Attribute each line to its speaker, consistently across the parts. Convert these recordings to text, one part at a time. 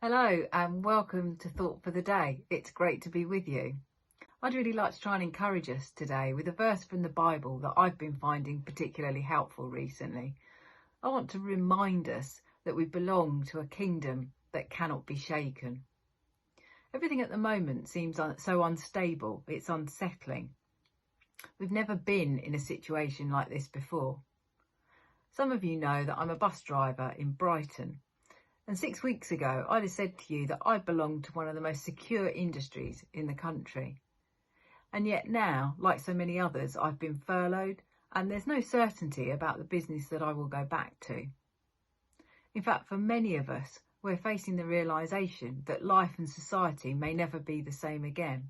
Speaker 1: Hello and welcome to Thought for the Day. It's great to be with you. I'd really like to try and encourage us today with a verse from the Bible that I've been finding particularly helpful recently. I want to remind us that we belong to a kingdom that cannot be shaken. Everything at the moment seems so unstable, it's unsettling. We've never been in a situation like this before. Some of you know that I'm a bus driver in Brighton. And 6 weeks ago, I'd have said to you that I belong to one of the most secure industries in the country. And yet now, like so many others, I've been furloughed and there's no certainty about the business that I will go back to. In fact, for many of us, we're facing the realisation that life and society may never be the same again.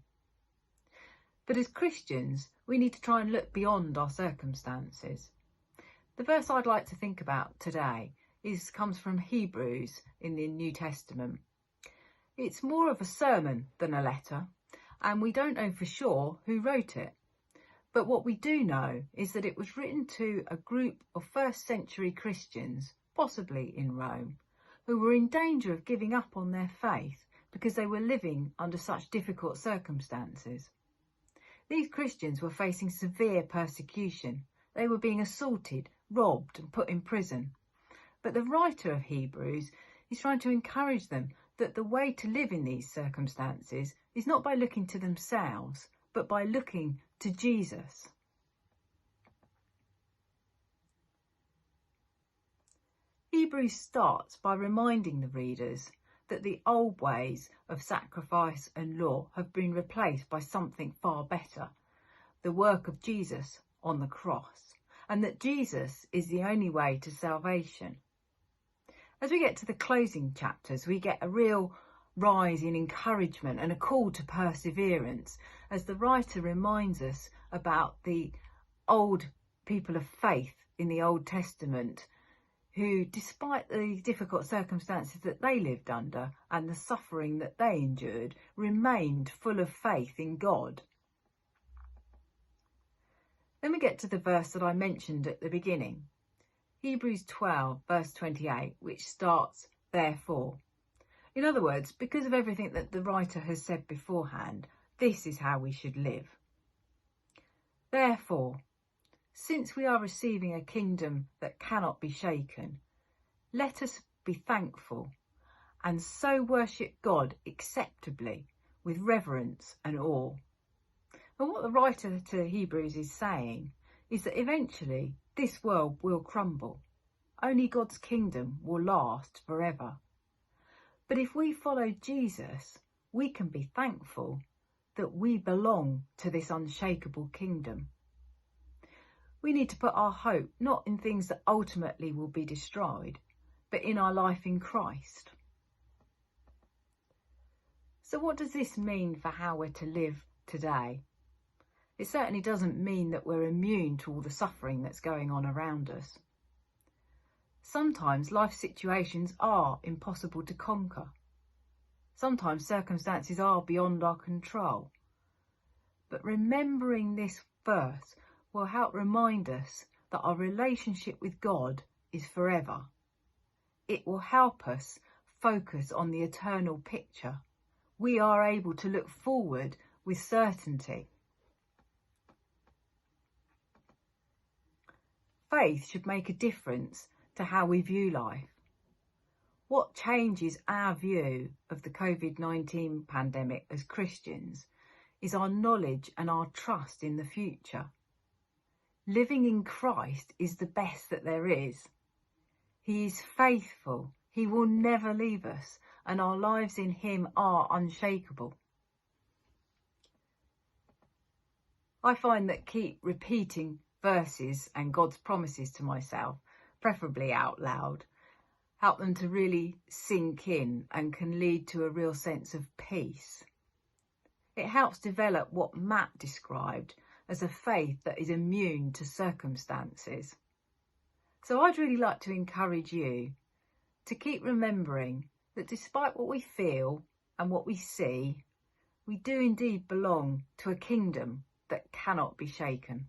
Speaker 1: But as Christians, we need to try and look beyond our circumstances. The verse I'd like to think about today comes from Hebrews in the New Testament. It's more of a sermon than a letter, and we don't know for sure who wrote it. But what we do know is that it was written to a group of first century Christians, possibly in Rome, who were in danger of giving up on their faith because they were living under such difficult circumstances. These Christians were facing severe persecution. They were being assaulted, robbed and put in prison. But the writer of Hebrews is trying to encourage them that the way to live in these circumstances is not by looking to themselves, but by looking to Jesus. Hebrews starts by reminding the readers that the old ways of sacrifice and law have been replaced by something far better, the work of Jesus on the cross, and that Jesus is the only way to salvation. As we get to the closing chapters, we get a real rise in encouragement and a call to perseverance as the writer reminds us about the old people of faith in the Old Testament who, despite the difficult circumstances that they lived under and the suffering that they endured, remained full of faith in God. Then we get to the verse that I mentioned at the beginning. Hebrews 12 verse 28, which starts, therefore. In other words, because of everything that the writer has said beforehand, this is how we should live. Therefore, since we are receiving a kingdom that cannot be shaken, let us be thankful and so worship God acceptably with reverence and awe. And what the writer to Hebrews is saying is that eventually this world will crumble. Only God's kingdom will last forever. But if we follow Jesus, we can be thankful that we belong to this unshakable kingdom. We need to put our hope not in things that ultimately will be destroyed, but in our life in Christ. So what does this mean for how we're to live today? It certainly doesn't mean that we're immune to all the suffering that's going on around us. Sometimes life situations are impossible to conquer. Sometimes circumstances are beyond our control. But remembering this verse will help remind us that our relationship with God is forever. It will help us focus on the eternal picture. We are able to look forward with certainty. Faith should make a difference to how we view life. What changes our view of the COVID-19 pandemic as Christians is our knowledge and our trust in the future. Living in Christ is the best that there is. He is faithful. He will never leave us, and our lives in him are unshakable. I find that keep repeating verses and God's promises to myself, preferably out loud, help them to really sink in and can lead to a real sense of peace. It helps develop what Matt described as a faith that is immune to circumstances. So I'd really like to encourage you to keep remembering that despite what we feel and what we see, we do indeed belong to a kingdom that cannot be shaken.